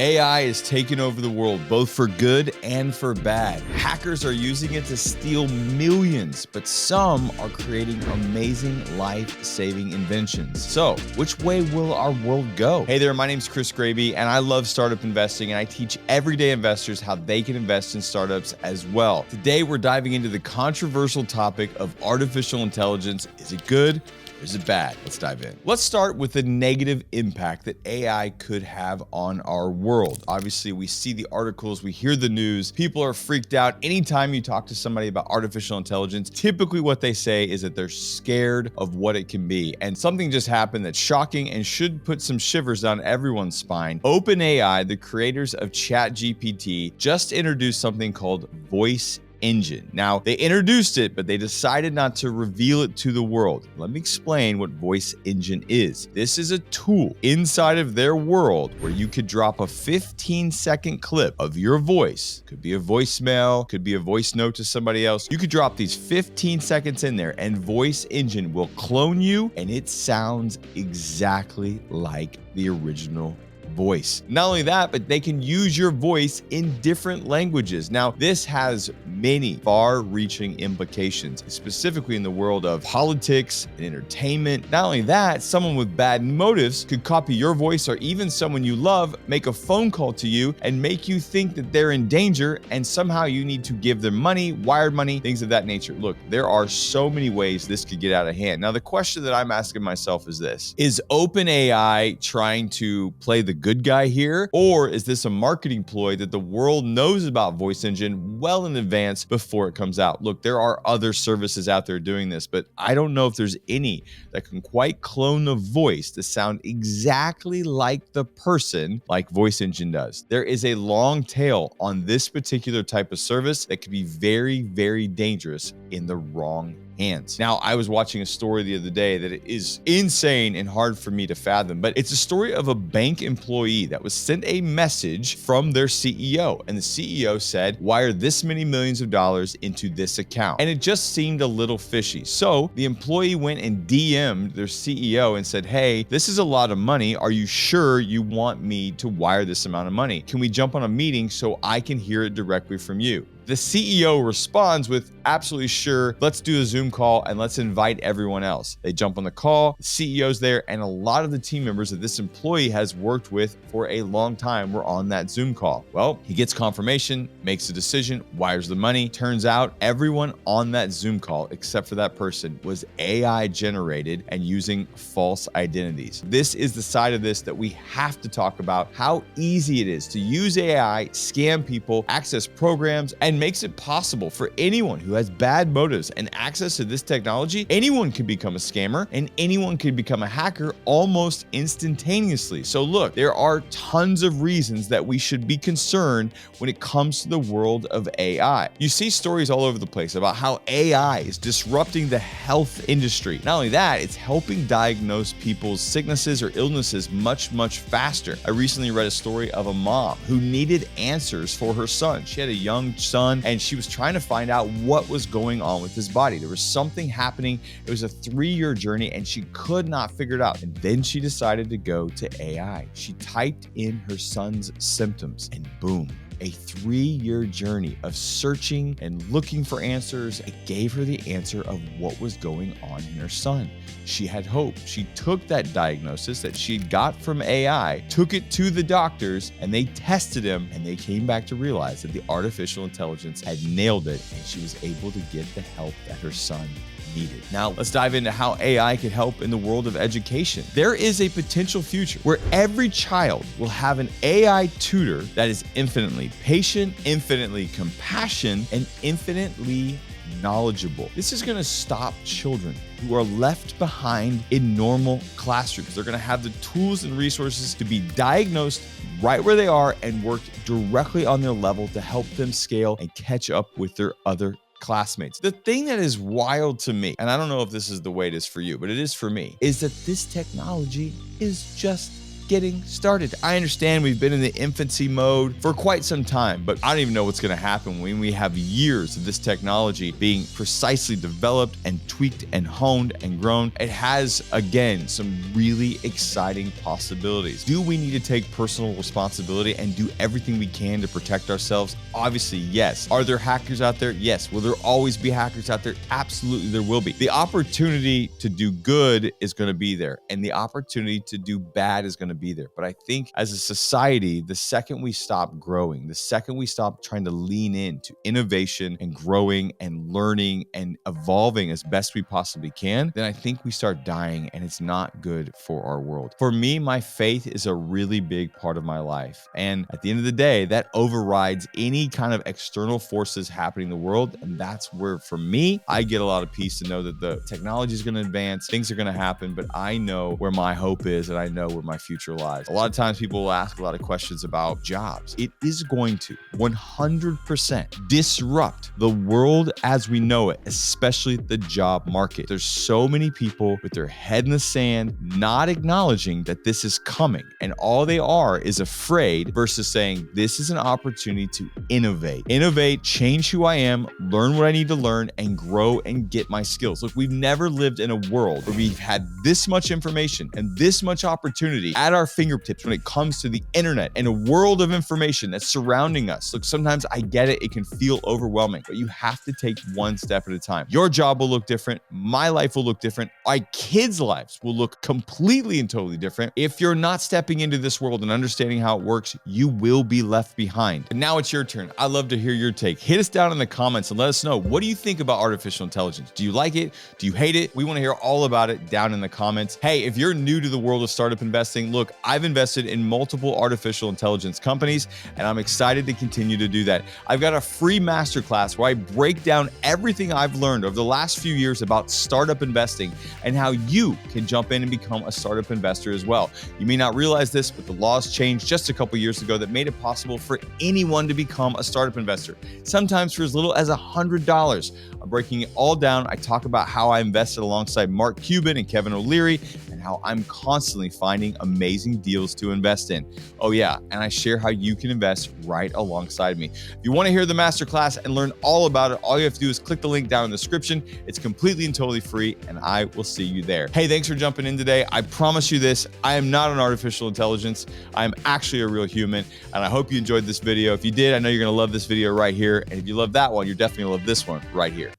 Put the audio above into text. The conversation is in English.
AI is taking over the world, both for good and for bad. Hackers are using it to steal millions, but some are creating amazing life-saving inventions. So, which way will our world go? Hey there, my name's Chris Graby, and I love startup investing, and I teach everyday investors how they can invest in startups as well. Today, we're diving into the controversial topic of artificial intelligence. Is it good? Or is it bad? Let's dive in. Let's start with the negative impact that AI could have on our world. Obviously, we see the articles, we hear the news, people are freaked out. Anytime you talk to somebody about artificial intelligence, typically what they say is that they're scared of what it can be. And something just happened that's shocking and should put some shivers down everyone's spine. OpenAI, the creators of ChatGPT, just introduced something called Voice Engine. Now, they introduced it, but they decided not to reveal it to the world. Let me explain what Voice Engine is. This is a tool inside of their world where you could drop a 15-second clip of your voice. Could be a voicemail, could be a voice note to somebody else. You could drop these 15 seconds in there and Voice Engine will clone you, and it sounds exactly like the original voice. Not only that, but they can use your voice in different languages. Now, this has many far-reaching implications, specifically in the world of politics and entertainment. Not only that, someone with bad motives could copy your voice, or even someone you love make a phone call to you and make you think that they're in danger, and somehow you need to give them money, wired money, things of that nature. Look, there are so many ways this could get out of hand. Now, the question that I'm asking myself is this: is OpenAI trying to play the good guy here, or is this a marketing ploy that the world knows about Voice Engine well in advance before it comes out? Look, there are other services out there doing this, but I don't know if there's any that can quite clone the voice to sound exactly like the person like Voice Engine does. There is a long tail on this particular type of service that could be very, very dangerous in the wrong hands. Now, I was watching a story the other day that is insane and hard for me to fathom, but it's a story of a bank employee that was sent a message from their CEO, and the CEO said, wire this many millions of dollars into this account. And it just seemed a little fishy. So the employee went and DM'd their CEO and said, hey, this is a lot of money. Are you sure you want me to wire this amount of money? Can we jump on a meeting so I can hear it directly from you? The CEO responds with, absolutely sure, let's do a Zoom call and let's invite everyone else. They jump on the call, the CEO's there, and a lot of the team members that this employee has worked with for a long time were on that Zoom call. Well, he gets confirmation, makes a decision, wires the money. Turns out everyone on that Zoom call, except for that person, was AI generated and using false identities. This is the side of this that we have to talk about: how easy it is to use AI, scam people, access programs, and makes it possible for anyone who has bad motives and access to this technology. Anyone could become a scammer and anyone could become a hacker almost instantaneously. So look, there are tons of reasons that we should be concerned when it comes to the world of AI. You see stories all over the place about how AI is disrupting the health industry. Not only that, it's helping diagnose people's sicknesses or illnesses much, much faster. I recently read a story of a mom who needed answers for her son. She had a young son, and she was trying to find out what was going on with his body. There was something happening. It was a 3-year journey, and she could not figure it out. And then she decided to go to AI. She typed in her son's symptoms, and boom, a 3-year journey of searching and looking for answers. It gave her the answer of what was going on in her son. She had hope. She took that diagnosis that she got from AI, took it to the doctors, and they tested him, and they came back to realize that the artificial intelligence had nailed it, and she was able to get the help that her son needed. Now, let's dive into how AI could help in the world of education. There is a potential future where every child will have an AI tutor that is infinitely patient, infinitely compassionate, and infinitely knowledgeable. This is going to stop children who are left behind in normal classrooms. They're going to have the tools and resources to be diagnosed right where they are and work directly on their level to help them scale and catch up with their other classmates. The thing that is wild to me, and I don't know if this is the way it is for you, but it is for me, is that this technology is just getting started. I understand we've been in the infancy mode for quite some time, but I don't even know what's going to happen when we have years of this technology being precisely developed and tweaked and honed and grown. It has, again, some really exciting possibilities. Do we need to take personal responsibility and do everything we can to protect ourselves? Obviously, yes. Are there hackers out there? Yes. Will there always be hackers out there? Absolutely, there will be. The opportunity to do good is going to be there, and the opportunity to do bad is going to be there. But I think as a society, the second we stop growing, the second we stop trying to lean into innovation and growing and learning and evolving as best we possibly can, then I think we start dying, and it's not good for our world. For me, my faith is a really big part of my life. And at the end of the day, that overrides any kind of external forces happening in the world. And that's where, for me, I get a lot of peace to know that the technology is going to advance, things are going to happen, but I know where my hope is and I know where my future lies. A lot of times people will ask a lot of questions about jobs. It is going to 100% disrupt the world as we know it, especially the job market. There's so many people with their head in the sand, not acknowledging that this is coming. And all they are is afraid versus saying, this is an opportunity to innovate, change who I am, learn what I need to learn, and grow and get my skills. Look, we've never lived in a world where we've had this much information and this much opportunity at our fingertips when it comes to the internet and a world of information that's surrounding us. Look, sometimes I get it. It can feel overwhelming, but you have to take one step at a time. Your job will look different. My life will look different. Our kids' lives will look completely and totally different. If you're not stepping into this world and understanding how it works, you will be left behind. And now it's your turn. I'd love to hear your take. Hit us down in the comments and let us know, what do you think about artificial intelligence? Do you like it? Do you hate it? We want to hear all about it down in the comments. Hey, if you're new to the world of startup investing, look, I've invested in multiple artificial intelligence companies, and I'm excited to continue to do that. I've got a free masterclass where I break down everything I've learned over the last few years about startup investing and how you can jump in and become a startup investor as well. You may not realize this, but the laws changed just a couple years ago that made it possible for anyone to become a startup investor, sometimes for as little as $100. I'm breaking it all down. I talk about how I invested alongside Mark Cuban and Kevin O'Leary and how I'm constantly finding amazing deals to invest in. Oh yeah, and I share how you can invest right alongside me. If you want to hear the masterclass and learn all about it, all you have to do is click the link down in the description. It's completely and totally free, and I will see you there. Hey, thanks for jumping in today. I promise you this, I am not an artificial intelligence. I am actually a real human, and I hope you enjoyed this video. If you did, I know you're going to love this video right here, and if you love that one, you're definitely going to love this one right here.